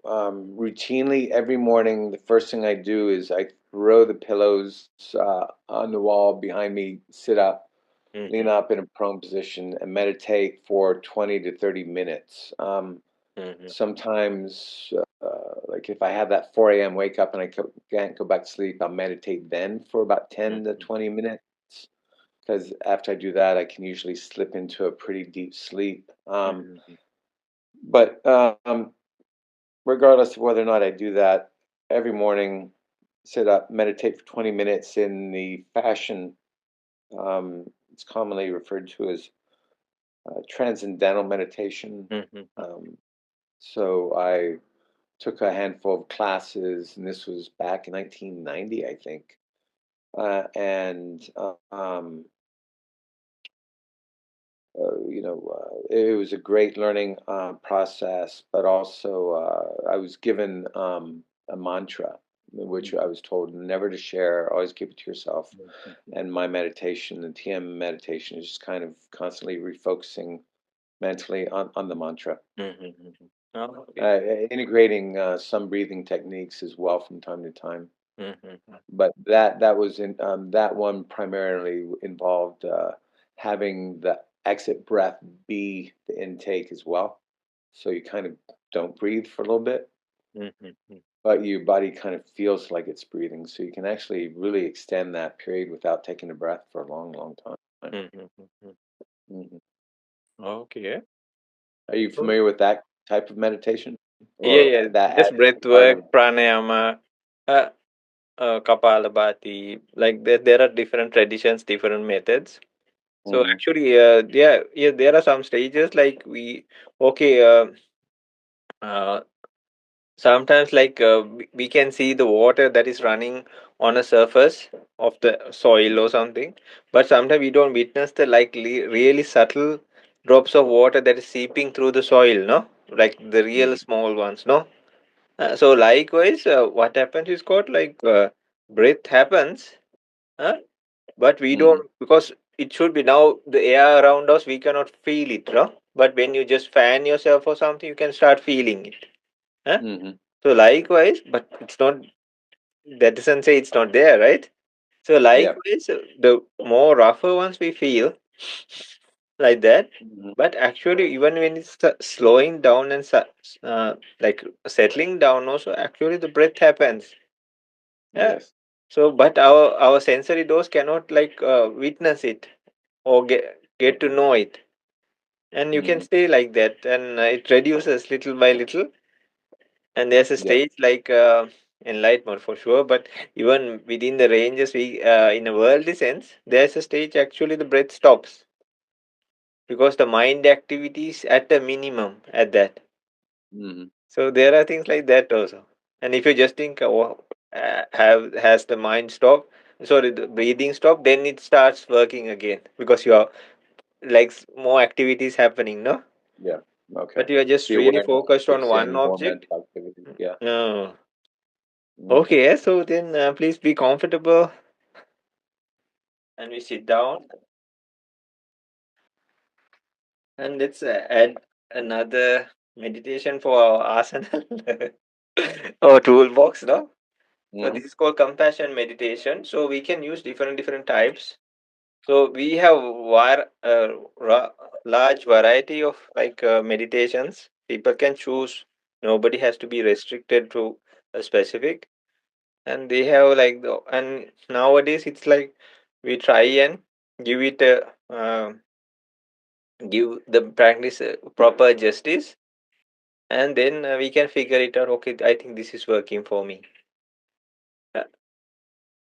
routinely every morning. The first thing I do is I throw the pillows on the wall behind me, sit up, lean Mm-hmm. up in a prone position, and meditate for 20 to 30 minutes. Mm-hmm. Sometimes, like if I have that 4 a.m. wake up and can't go back to sleep, I'll meditate then for about 10 to 20 minutes. Because after I do that, I can usually slip into a pretty deep sleep. Mm-hmm. But regardless of whether or not I do that, every morning, sit up, meditate for 20 minutes in the fashion. It's commonly referred to as transcendental meditation. Mm-hmm. Um, so I took a handful of classes, and this was back in 1990, I think. And it was a great learning process, but also I was given a mantra, which I was told never to share, always keep it to yourself. Mm-hmm. And my meditation, the TM meditation, is just kind of constantly refocusing mentally on the mantra. Mm-hmm. Oh, okay. Integrating some breathing techniques as well from time to time. Mm-hmm. But that was in that one primarily involved having the exit breath be the intake as well. So you kind of don't breathe for a little bit, Mm-hmm. but your body kind of feels like it's breathing. So you can actually really extend that period without taking a breath for a long, long time. Mm-hmm. Mhm. Okay. Are you Cool. familiar with that type of meditation Yeah, or yeah. that Just breath part work, of? pranayama. uh, Kapalabhati, like there are different traditions, different methods. So Hmm. actually, yeah, there are some stages like okay, uh, sometimes like we can see the water that is running on a surface of the soil or something, but sometimes we don't witness the like really subtle drops of water that is seeping through the soil, no, like the real Hmm. small ones, no. So likewise, what happens is called like breath happens, huh? But we Hmm. don't, because it should be now the air around us we cannot feel it, no. But when you just fan yourself or something, you can start feeling it, huh? Hmm. So likewise, but it's not, that doesn't say it's not there, right? So Yeah. likewise, the more rougher ones we feel like that, Hmm. but actually even when it's slowing down and like settling down also, actually the breath happens. Yeah. Yes. So but our sensory doors cannot like witness it or get to know it, and you can Hmm. stay like that, and it reduces little by little, and there's a Yeah. stage like enlightenment for sure, but even within the ranges we in a worldly sense, there's a stage actually the breath stops because the mind activity is at a minimum at that. Hmm. So there are things like that also. And if you just think oh, have has the mind stopped, sorry, the breathing stopped, then it starts working again because you are like more activities happening, no. Yeah. Okay. But you are just The really awareness focused on kicks one in, more object. mental activity. Yeah. No. Hmm. Okay, so then please be comfortable and we sit down, and let's add another meditation for our arsenal or toolbox, no. So Hmm. this is called compassion meditation, so we can use different types. So we have large variety of like meditations people can choose. Nobody has to be restricted to a specific, and they have like the, and nowadays it's like we try and give it a give the practice proper justice, and then we can figure it out, okay, I think this is working for me. Uh,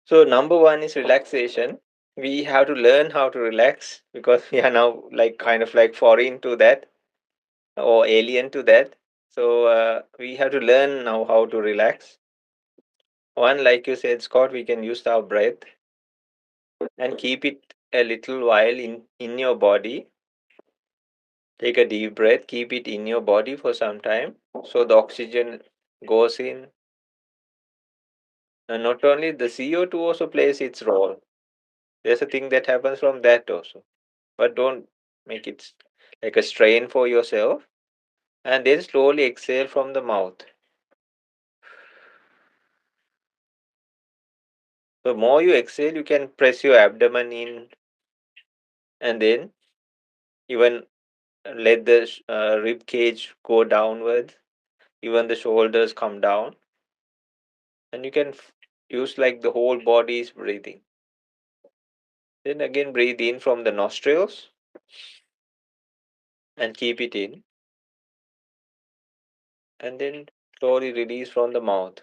so number one is relaxation. We have to learn how to relax because we are now like kind of like foreign to that or alien to that. So we have to learn now how to relax. One, like you said, Scott, we can use our breath and keep it a little while in your body. Take a deep breath, keep it in your body for some time so the oxygen goes in. And not only the CO2 also plays its role. There's a thing that happens from that also. But don't make it like a strain for yourself. And then slowly exhale from the mouth. The more you exhale, you can press your abdomen in, and then even let the rib cage go downwards. Even the shoulders come down. And you can use like the whole body is breathing. Then again breathe in from the nostrils and keep it in, and then slowly release from the mouth.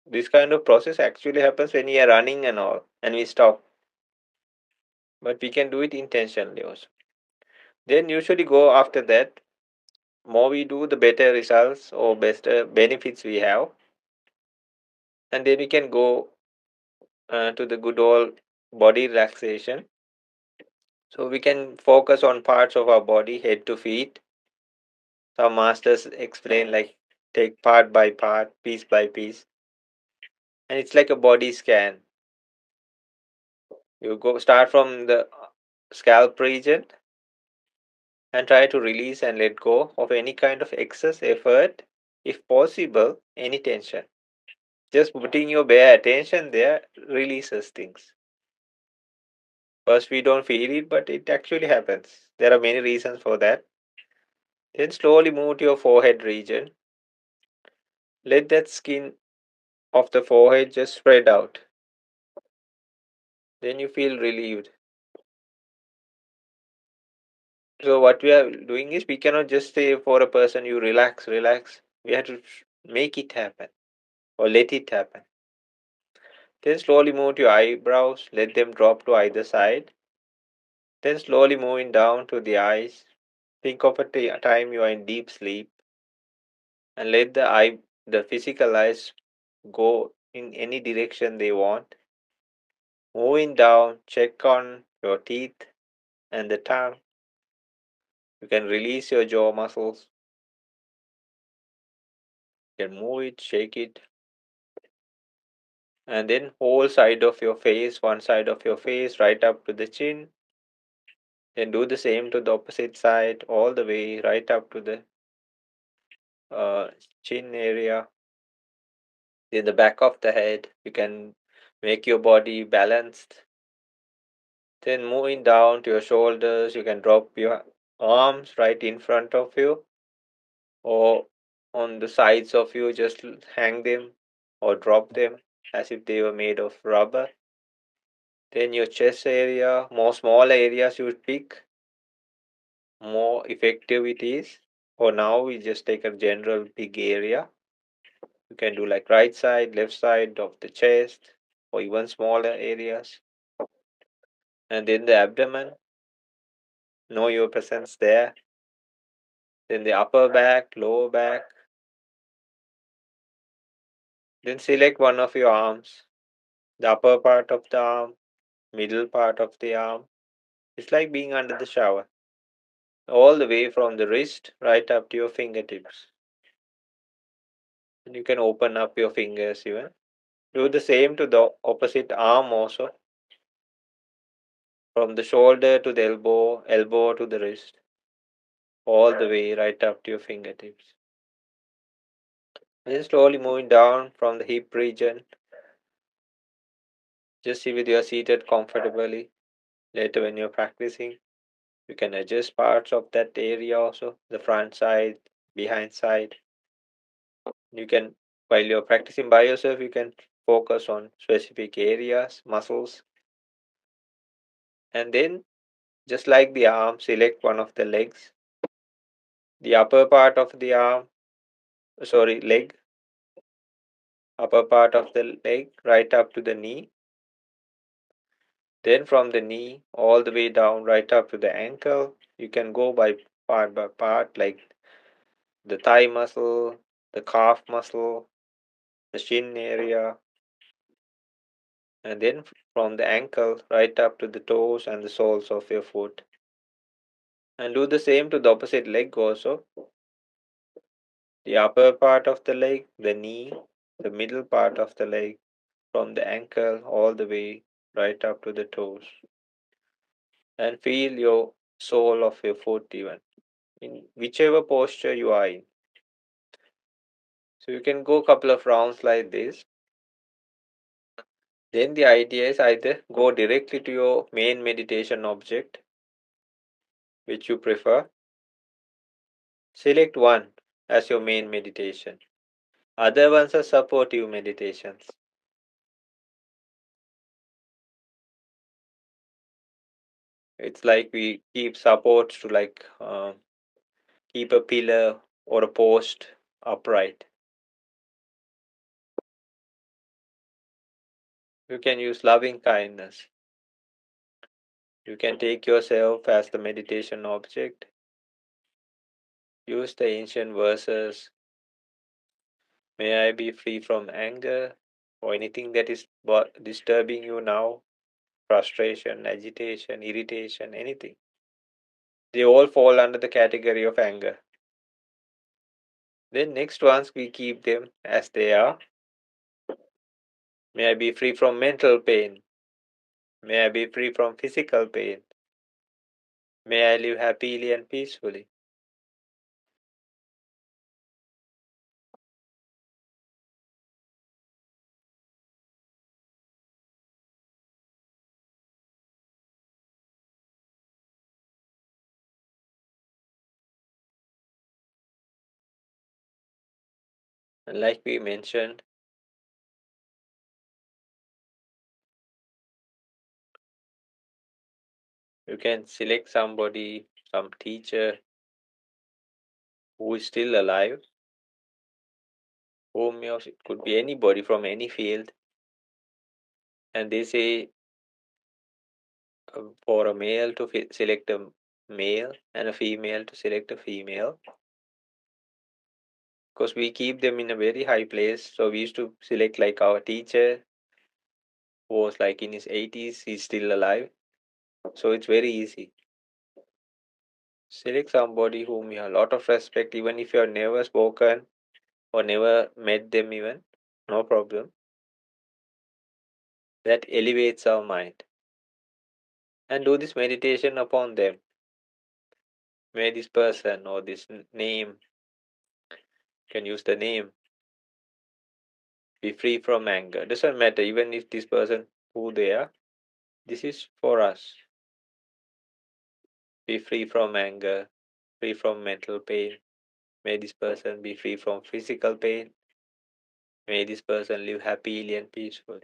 This kind of process actually happens when we are running and all, and we stop. But we can do it intentionally also. Then usually go after that. More we do, the better results or better benefits we have. And then we can go to the good old body relaxation. So we can focus on parts of our body, head to feet. Some masters explain like take part by part, piece by piece, and it's like a body scan. You go start from the scalp region and try to release and let go of any kind of excess effort, if possible, any tension. Just putting your bare attention there releases things. First, we don't feel it, but it actually happens. There are many reasons for that. Then slowly move to your forehead region. Let that skin of the forehead just spread out. Then you feel relieved. So what we are doing is we cannot just say for a person you relax, relax. We have to make it happen. or let it happen. Then slowly move to your eyebrows, let them drop to either side. Then slowly moving down to the eyes. Think of a time you are in deep sleep and let the physical eyes go in any direction they want. Moving down, check on your teeth and the tongue. You can release your jaw muscles. You can move it, shake it, and then whole side of your face, one side of your face, right up to the chin. Then do the same to the opposite side, all the way right up to the uh, chin area. Then the back of the head. You can make your body balanced. Then moving down to your shoulders, you can drop your arms right in front of you or on the sides of you, just hang them or drop them as if they were made of rubber. Then your chest area, more small areas you would pick, more effective it is. For now, we just take a general big area. You can do like right side, left side of the chest, or even smaller areas. And then the abdomen, know your presence there. Then the upper back, lower back. Then select one of your arms, the upper part of the arm, middle part of the arm. It's like being under the shower, all the way from the wrist right up to your fingertips. And you can open up your fingers even. Do the same to the opposite arm also, from the shoulder to the elbow, elbow to the wrist, all the way right up to your fingertips. Then slowly moving down from the hip region. Just see with you are seated comfortably. Later, when you're practicing, you can adjust parts of that area also, the front side, behind side. You can, while you're practicing by yourself, you can focus on specific areas, muscles, and then just like the arm, select one of the legs, the upper part of the arm, sorry, leg, upper part of the leg, right up to the knee. Then from the knee all the way down, right up to the ankle. You can go by part, like the thigh muscle, the calf muscle, the shin area, and then from the ankle right up to the toes and the soles of your foot. And do the same to the opposite leg also. The upper part of the leg, the knee, the middle part of the leg, from the ankle all the way right up to the toes. And feel your sole of your foot even in whichever posture you are in. So you can go a couple of rounds like this. Then the idea is either go directly to your main meditation object, which you prefer. Select one as your main meditation. Other ones are supportive meditations. It's like we keep supports to keep a pillar or a post upright. You can use loving kindness. You can take yourself as the meditation object. Use the ancient verses. May I be free from anger or anything that is disturbing you now, frustration, agitation, irritation, anything. They all fall under the category of anger. Then next ones we keep them as they are. May I be free from mental pain. May I be free from physical pain. May I live happily and peacefully. And like we mentioned, you can select somebody, some teacher who is still alive, Homeos, it could be anybody from any field, and they say for a male to select a male and a female to select a female, because we keep them in a very high place. So we used to select like our teacher who was like in his 80s, he's still alive. So it's very easy. Select somebody whom you have a lot of respect, even if you have never spoken or never met them, even no problem. That elevates our mind. And do this meditation upon them. May this person or this name, can use the name, be free from anger. Doesn't matter, even if this person who they are, this is for us. Be free from anger, free from mental pain. May this person be free from physical pain. May this person live happily and peacefully.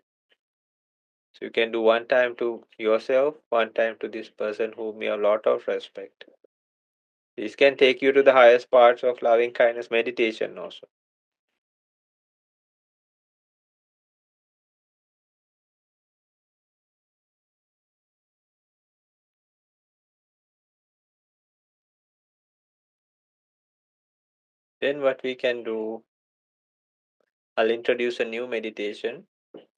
So you can do one time to yourself, one time to this person whom you have a lot of respect. This can take you to the highest parts of loving kindness meditation also. Then what we can do, I'll introduce a new meditation.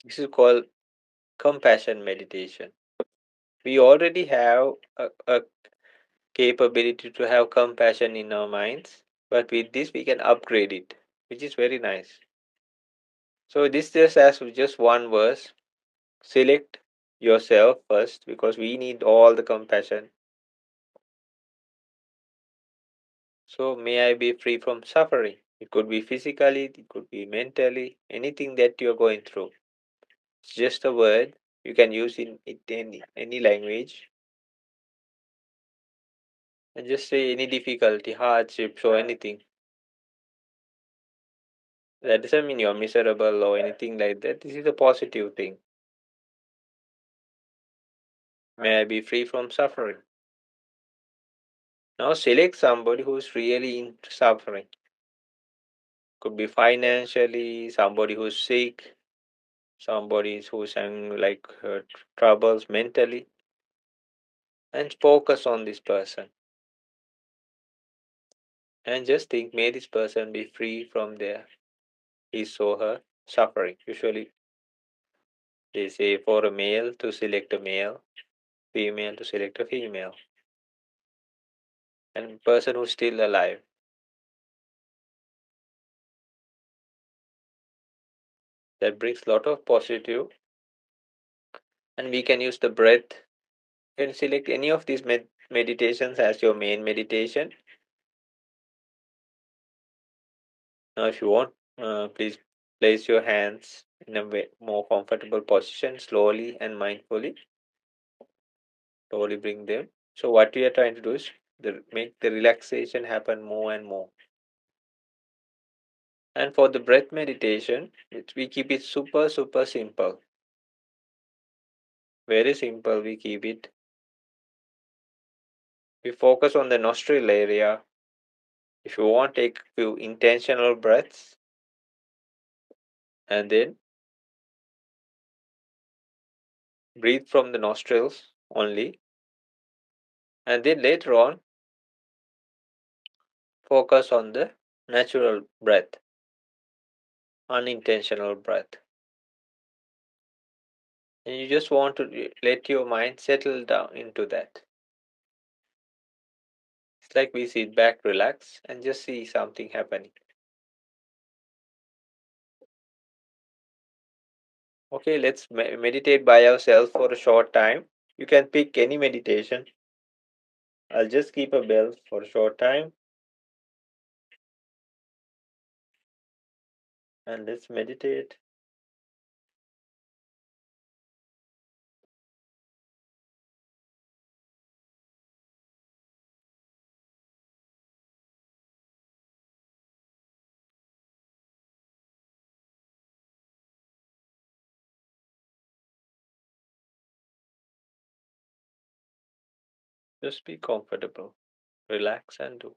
This is called compassion meditation. We already have a capability to have compassion in our minds, but with this we can upgrade it, which is very nice. So this just as just one verse. Select yourself first because we need all the compassion. So may I be free from suffering. It could be physically, it could be mentally, anything that you're going through. It's just a word you can use in it any language and just say any difficulty, hardships, or anything. That doesn't mean you're miserable or anything like that. This is a positive thing. May I be free from suffering. Now select somebody who's really in suffering. Could be financially, somebody who's sick, somebody who's having like troubles mentally, and focus on this person. And just think, may this person be free from their his or her suffering. Usually they say for a male to select a male, female to select a female, and person who's still alive. That brings a lot of positive, and we can use the breath. You can select any of these meditations as your main meditation. Now, if you want, please place your hands in a more comfortable position, slowly and mindfully. Slowly bring them. So, what we are trying to do is make the relaxation happen more and more. And for the breath meditation, we keep it super, super simple. Very simple, we keep it. We focus on the nostril area. If you want, take few intentional breaths and then breathe from the nostrils only. And then later on, focus on the natural breath, unintentional breath. And you just want to let your mind settle down into that. It's like we sit back, relax, and just see something happening. Okay, let's meditate by ourselves for a short time. You can pick any meditation. I'll just keep a bell for a short time and let's meditate. Just be comfortable, relax, and do.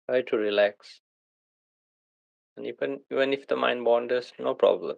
Try to relax. And even if the mind wanders, no problem.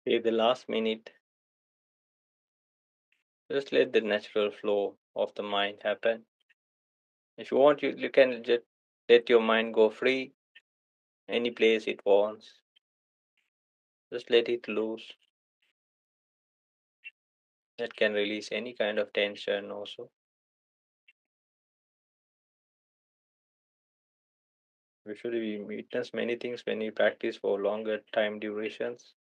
Okay, the last minute, just let the natural flow of the mind happen. If you want, you can just let your mind go free any place it wants. Just let it loose. That can release any kind of tension also. Usually we witness many things when we practice for longer time durations.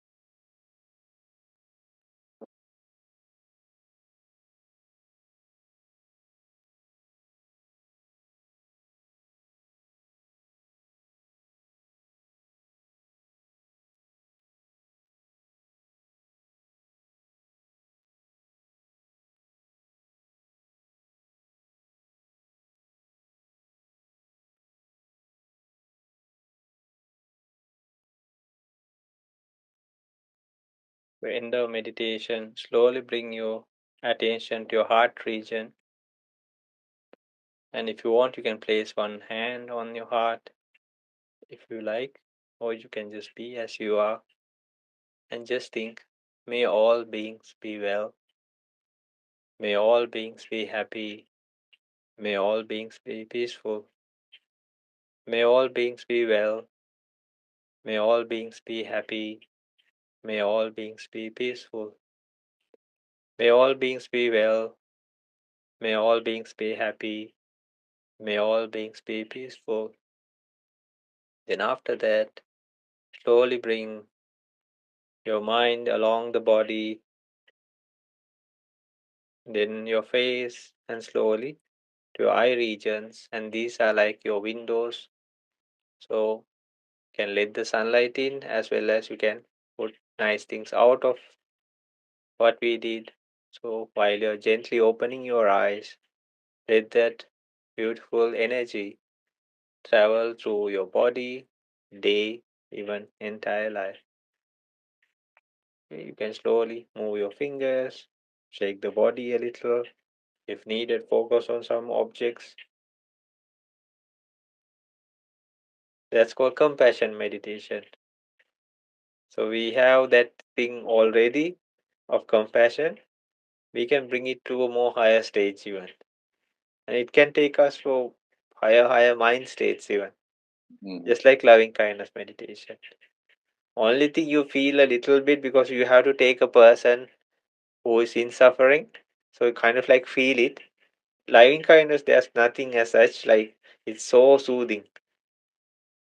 In the meditation, slowly bring your attention to your heart region. And if you want, you can place one hand on your heart if you like, or you can just be as you are and just think, may all beings be well, may all beings be happy, may all beings be peaceful, may all beings be well, may all beings be happy, may all beings be peaceful, may all beings be well, may all beings be happy, may all beings be peaceful. Then, after that, slowly bring your mind along the body, then your face, and slowly to your eye regions. And these are like your windows. So, you can let the sunlight in as well as you can put nice things out of what we did. So, while you're gently opening your eyes, let that beautiful energy travel through your body, day, even entire life. You can slowly move your fingers, shake the body a little. If needed, focus on some objects. That's called compassion meditation. So we have that thing already of compassion. We can bring it to a more higher stage even. And it can take us to higher mind states even. Hmm. Just like loving kindness meditation. Only thing you feel a little bit because you have to take a person who is in suffering. So you kind of like feel it. Loving kindness, there's nothing as such. Like it's so soothing.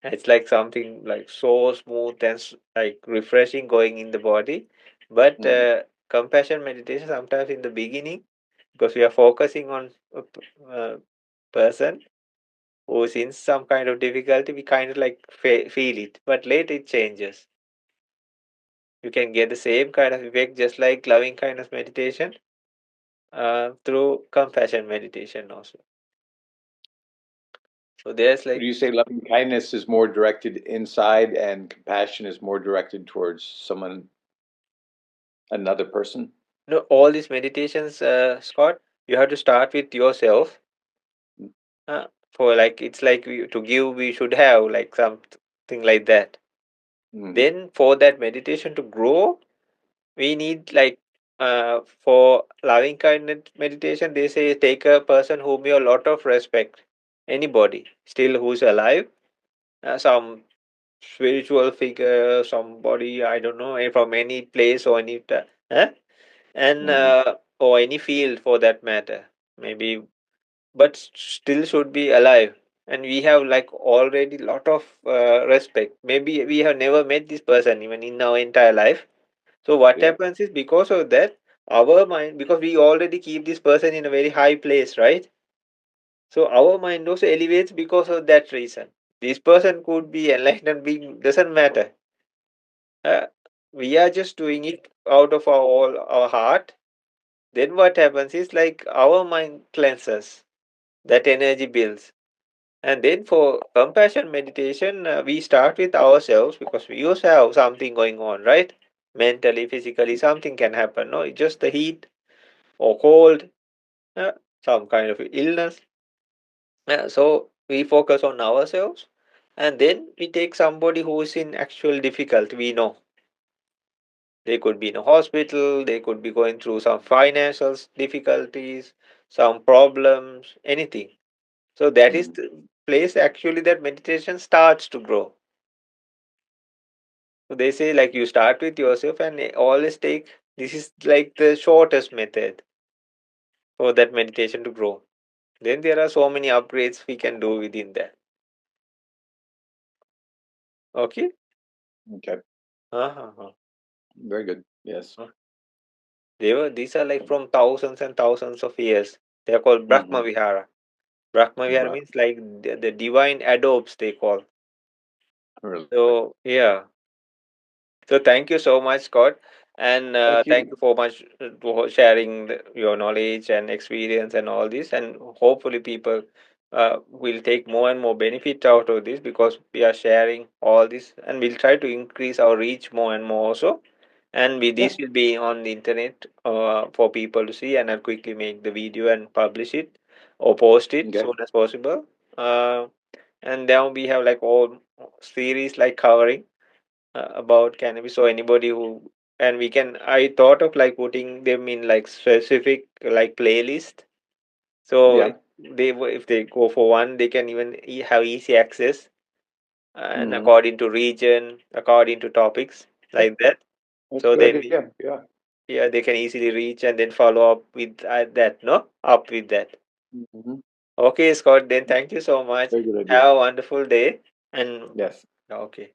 It's like something like so smooth and like refreshing going in the body. But Hmm. compassion meditation sometimes in the beginning, because we are focusing on a person who is in some kind of difficulty, we kind of like feel it. But later it changes. You can get the same kind of effect just like loving kindness meditation through compassion meditation also. So there's Would like you say loving kindness is more directed inside and compassion is more directed towards someone, another person? all these meditations, Scott. You have to start with yourself. For like it's like to give we should have like something like that. Mm-hmm. Then for that meditation to grow, we need like for loving kindness meditation, they say take a person whom you a lot of respect, anybody still who's alive, some spiritual figure, somebody I don't know, from any place or any eh? And Mm-hmm. or any field for that matter, maybe, but still should be alive. And we have like already lot of respect. Maybe we have never met this person even in our entire life. So what Yeah. happens is because of that, our mind, because we already keep this person in a very high place, right? So our mind also elevates because of that reason. This person could be enlightened being, doesn't matter. uh, we are just doing it out of our all our heart. Then what happens is like our mind cleanses, that energy builds. And then for compassion meditation, we start with ourselves because we also have something going on, right? Mentally, physically, something can happen. No, it's just the heat or cold, uh, some kind of illness. So we focus on ourselves, and then we take somebody who is in actual difficulty. We know they could be in a hospital, they could be going through some financial difficulties, some problems, anything. So that is Mm-hmm. the place actually that meditation starts to grow. So they say like you start with yourself and always take, this is like the shortest method for that meditation to grow. Then there are so many upgrades we can do within that. Okay. Okay. Uh-huh. Very good. Yes. Uh. They were, these are like from thousands and thousands of years. They are called Mm-hmm. Brahma Vihara. Brahma Vihara Right. means like the divine adobes they call. Really. So yeah. So thank you so much, Scott, and Thank thank you. you for much for sharing your knowledge and experience and all this. And hopefully, people will take more and more benefit out of this because we are sharing all this, and we'll try to increase our reach more and more also. And Yeah. this will be on the internet for people to see, and I'll quickly make the video and publish it or post it Okay. soon as possible. Uh, and then we have like all series like covering about cannabis. So anybody who, and we can, I thought of like putting them in like specific like playlist. So Yeah. if they go for one, they can even have easy access, and Hmm. according to region, according to topics Yeah. like that. That's a So good then idea. Yeah. yeah, they can easily reach and then follow up with that, no? Up with that. Hmm. Okay, Scott, then thank you so much. Very good idea. Have a wonderful day. And Yes. okay.